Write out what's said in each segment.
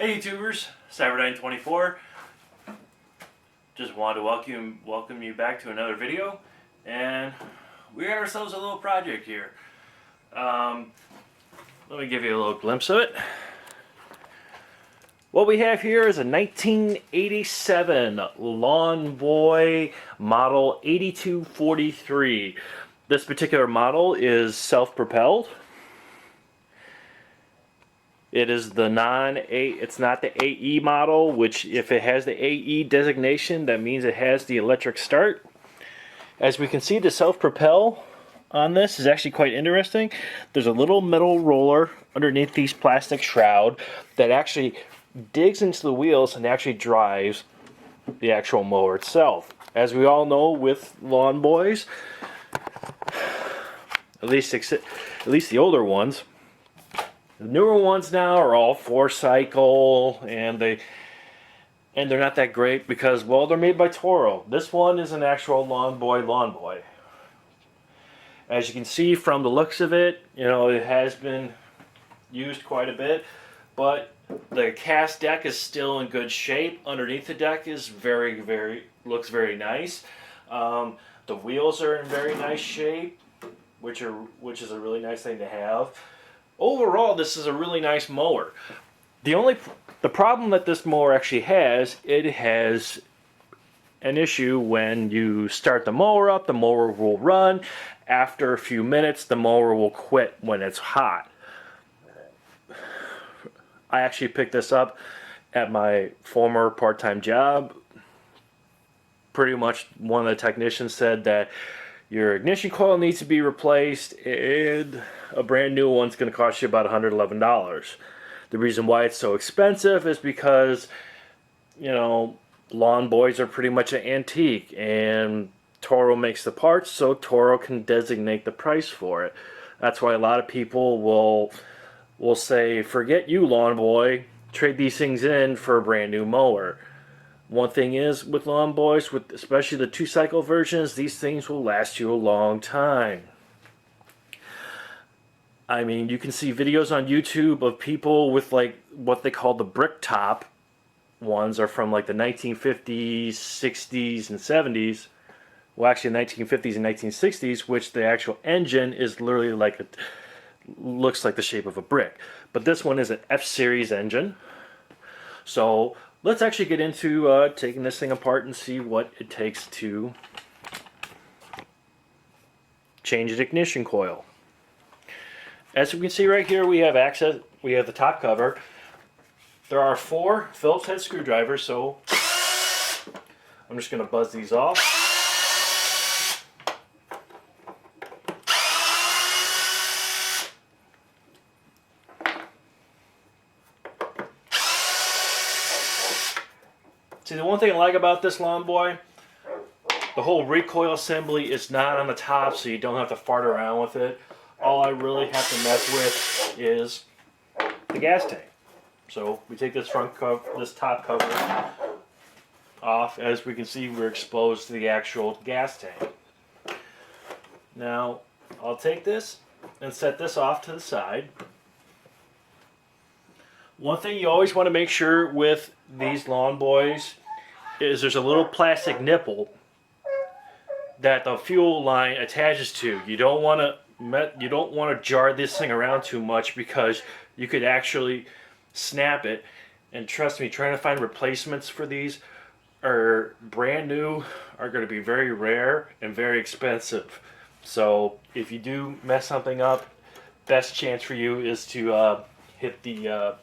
Hey YouTubers, Cyberdyne24. Just wanted to welcome you back to another video, and we got ourselves a little project here. Let me give you a little glimpse of it. What we have here is a 1987 Lawn Boy model 8243. This particular model is self-propelled. It is the it's not the AE model, which if it has the AE designation, that means it has the electric start. As we can see, the self-propel on this is actually quite interesting. There's a little metal roller underneath these plastic shroud that actually digs into the wheels and actually drives the actual mower itself. As we all know with lawn boys, at least the older ones, the newer ones now are all 4-cycle, and they're not that great because, well, they're made by Toro. This one is an actual lawn boy. As you can see from the looks of it, you know, it has been used quite a bit, but the cast deck is still in good shape. Underneath the deck is looks very nice. The wheels are in very nice shape, which is a really nice thing to have. Overall, this is a really nice mower. The problem that this mower actually has, it has an issue when you start the mower up. The mower will run. After a few minutes, the mower will quit when it's hot. I actually picked this up at my former part-time job. Pretty much one of the technicians said that your ignition coil needs to be replaced, and a brand new one's going to cost you about $111. The reason why it's so expensive is because, you know, lawn boys are pretty much an antique, and Toro makes the parts, so Toro can designate the price for it. That's why a lot of people will say, forget you, lawn boy, trade these things in for a brand new mower. One thing is with lawn boys, with especially the 2-cycle versions, these things will last you a long time. I mean, you can see videos on YouTube of people with like what they call the brick top ones, are from like the 1950s, 60s, and 70s. Well, actually 1950s and 1960s, which the actual engine is literally like looks like the shape of a brick. But this one is an F-Series engine. So let's actually get into taking this thing apart and see what it takes to change the ignition coil. As we can see right here, we have the top cover. There are 4 Phillips head screwdrivers, so I'm just going to buzz these off. See, the one thing I like about this lawn boy, the whole recoil assembly is not on the top, so you don't have to fart around with it. All I really have to mess with is the gas tank. So we take this top cover off. As we can see, we're exposed to the actual gas tank. Now, I'll take this and set this off to the side. One thing you always want to make sure with these lawn boys is there's a little plastic nipple that the fuel line attaches to. You don't want to jar this thing around too much, because you could actually snap it. And trust me, trying to find replacements for these are brand new are going to be very rare and very expensive. So if you do mess something up, best chance for you is to hit the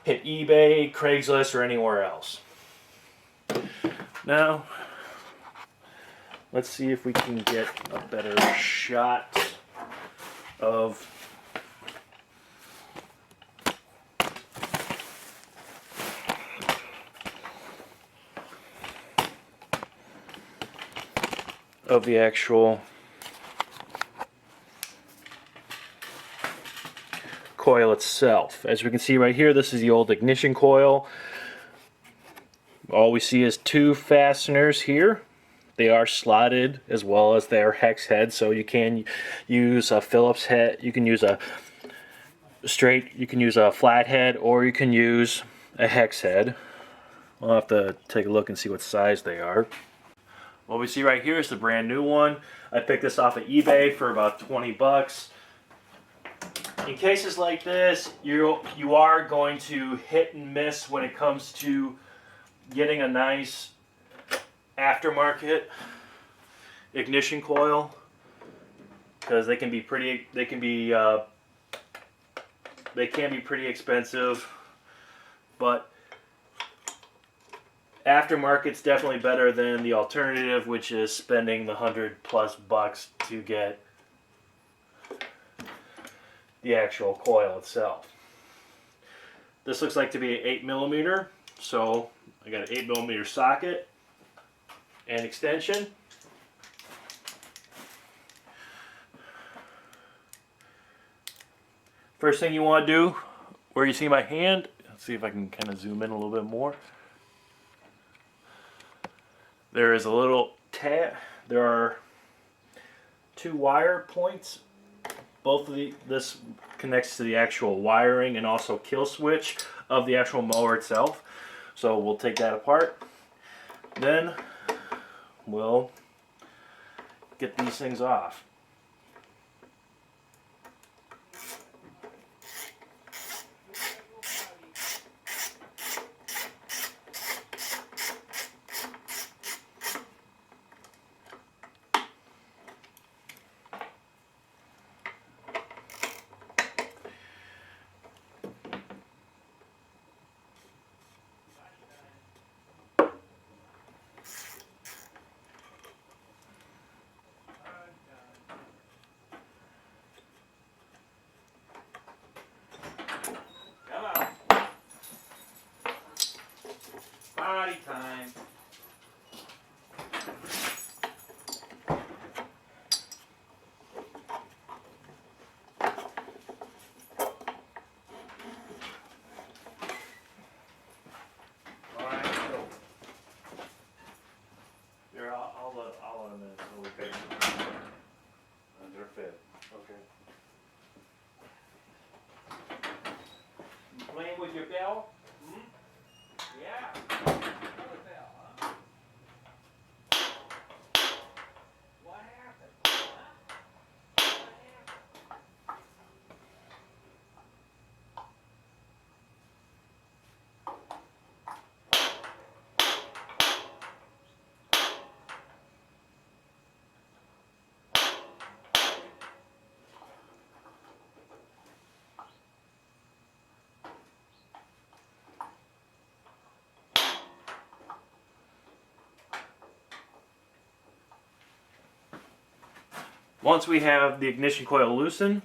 hit eBay, Craigslist, or anywhere else. Now, let's see if we can get a better shot of the actual coil itself. As we can see right here, this is the old ignition coil. All we see is 2 fasteners here. They are slotted as well as their hex head, so you can use a Phillips head. You can use a straight, you can use a flathead or you can use a hex head. We'll have to take a look and see what size they are. What we see right here is the brand new one. I picked this off of eBay for about 20 bucks. In cases like this, you are going to hit and miss when it comes to getting a nice aftermarket ignition coil, because they can be pretty expensive, but aftermarket's definitely better than the alternative, which is spending the $100+ to get the actual coil itself. This looks like to be an 8mm, so I got an 8mm socket and extension. First thing you want to do, where you see my hand, let's see if I can kind of zoom in a little bit more. There is a little tab. There are 2 wire points. Both of this connects to the actual wiring and also kill switch of the actual mower itself. So we'll take that apart. Then we'll get these things off. Party time. Alright, so here, I'll let them in so we can. They're fit. Okay. You playing with your bell? Hmm? Yeah. Once we have the ignition coil loosened,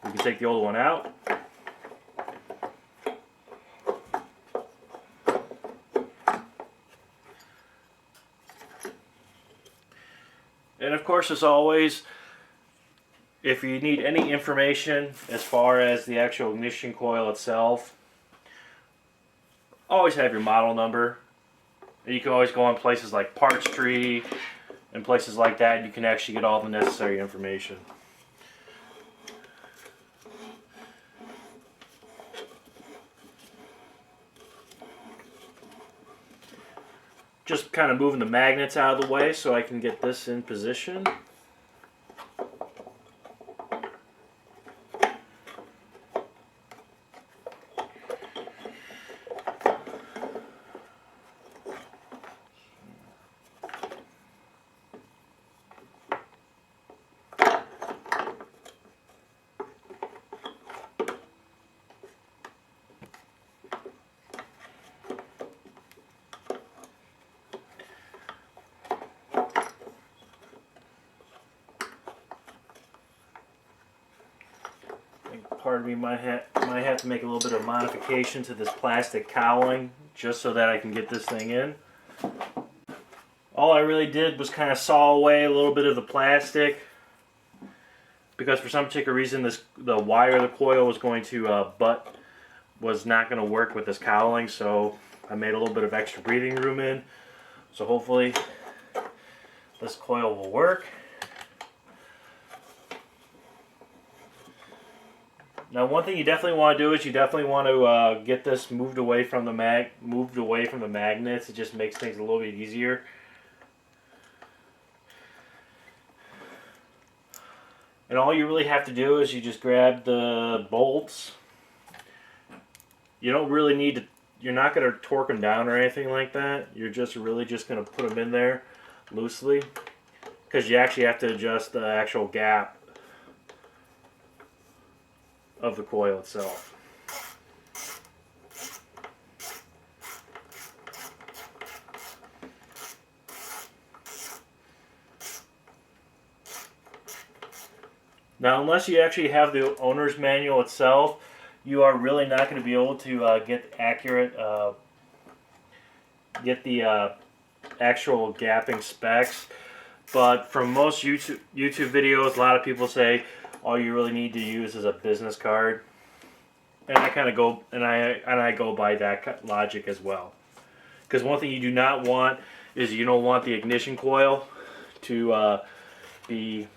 we can take the old one out. And of course, as always, if you need any information as far as the actual ignition coil itself, always have your model number. And you can always go on places like Parts Tree and places like that. You can actually get all the necessary information. Just kind of moving the magnets out of the way so I can get this in position. Part of me might have to make a little bit of modification to this plastic cowling just so that I can get this thing in. All I really did was kind of saw away a little bit of the plastic, because for some particular reason the wire of the coil was going to was not going to work with this cowling, so I made a little bit of extra breathing room in. So hopefully this coil will work. Now, one thing you definitely want to do is you definitely want to get this moved away from the magnets. It just makes things a little bit easier. And all you really have to do is you just grab the bolts. You don't really need to, you're not going to torque them down or anything like that. You're just really just going to put them in there loosely, because you actually have to adjust the actual gap of the coil itself. Now, unless you actually have the owner's manual itself, you are really not going to be able to get accurate, get the actual gapping specs. But from most YouTube videos, a lot of people say all you really need to use is a business card, and I kind of go I go by that logic as well. Because one thing you do not want is you don't want the ignition coil to be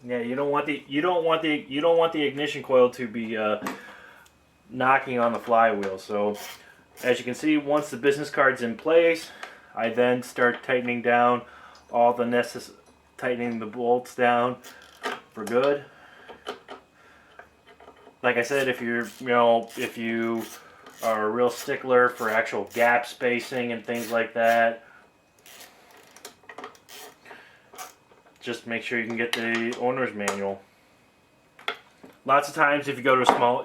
you don't want the ignition coil to be knocking on the flywheel. So as you can see, once the business card's in place, I then start tightening down all the tightening the bolts down for good. Like I said, if you are a real stickler for actual gap spacing and things like that, just make sure you can get the owner's manual. Lots of times, if you go to small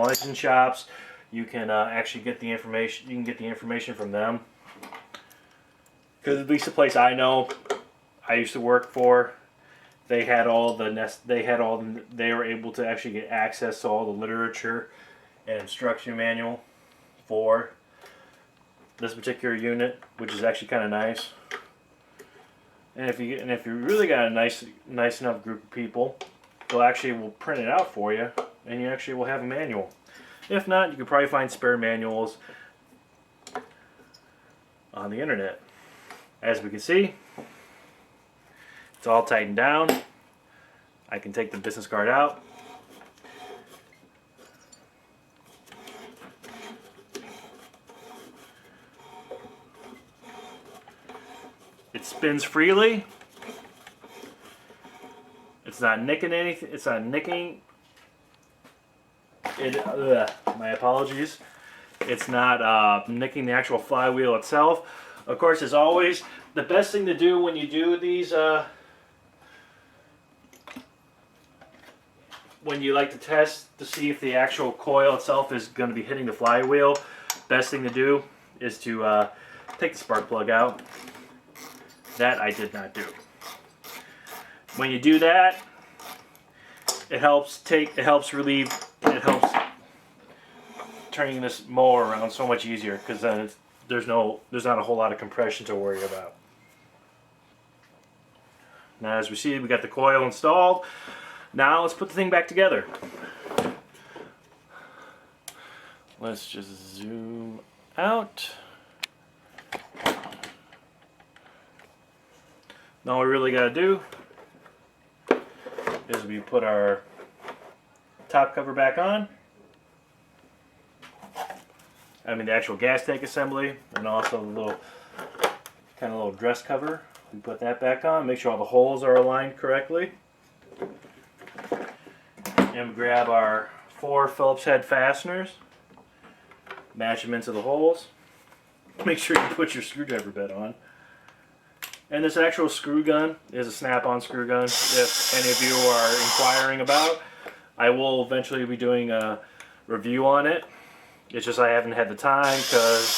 engine shops, you can actually get the information. You can get the information from them. Because at least the place I know, I used to work for, they were able to actually get access to all the literature and instruction manual for this particular unit, which is actually kind of nice. And if you really got a nice enough group of people, will print it out for you, and you actually will have a manual. If not, you could probably find spare manuals on the internet. As we can see, it's all tightened down. I can take the business card out. It spins freely. It's not nicking anything. It's not nicking. My apologies. It's not nicking the actual flywheel itself. Of course, as always, the best thing to do when you do these, when you like to test to see if the actual coil itself is going to be hitting the flywheel, best thing to do is to take the spark plug out. That I did not do. When you do that, it helps turning this mower around so much easier, because then there's not a whole lot of compression to worry about. Now, as we see, we got the coil installed. Now let's put the thing back together. Let's just zoom out. Now all we really got to do is we put our top cover back on. I mean the actual gas tank assembly, and also the little dress cover. We put that back on. Make sure all the holes are aligned correctly. And we grab our 4 Phillips head fasteners. Match them into the holes. Make sure you put your screwdriver bit on. And this actual screw gun is a snap-on screw gun. If any of you are inquiring about, I will eventually be doing a review on it. It's just I haven't had the time because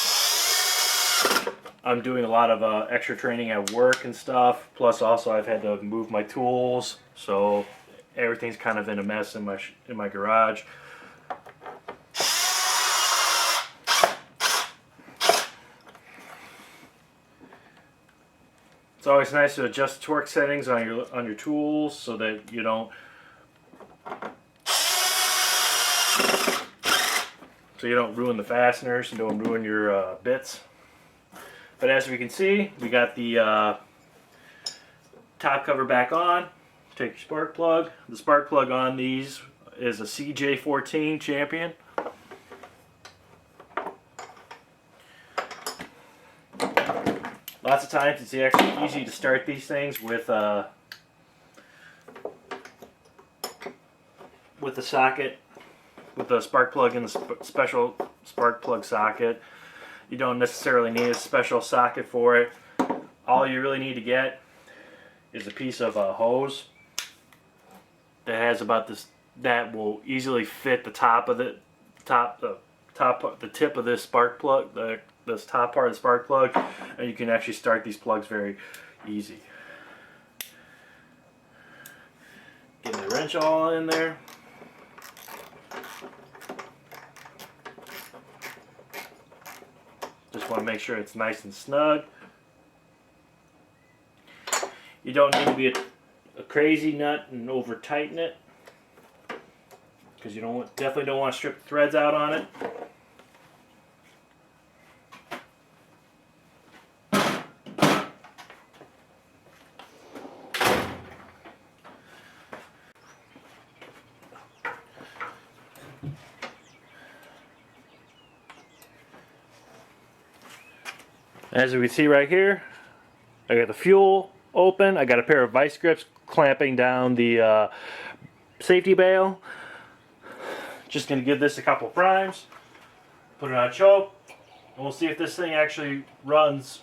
I'm doing a lot of extra training at work and stuff. Plus, also I've had to move my tools, so everything's kind of in a mess in my garage. It's always nice to adjust torque settings on your tools so that you don't so you don't ruin the fasteners and don't ruin your bits. But as we can see, we got the top cover back on. Take your spark plug. The spark plug on these is a CJ14 Champion. Lots of times it's actually easy to start these things with the socket, with the spark plug in the special spark plug socket. You don't necessarily need a special socket for it. All you really need to get is a piece of hose that has about this, that will easily fit the top of the tip of this spark plug, this top part of the spark plug, and you can actually start these plugs very easy. Getting the wrench all in there. Just want to make sure it's nice and snug. You don't need to be a crazy nut and over tighten it, because you definitely don't want to strip the threads out on it. As we can see right here, I got the fuel open. I got a pair of vice grips clamping down the safety bail. Just going to give this a couple primes, put it on choke, and we'll see if this thing actually runs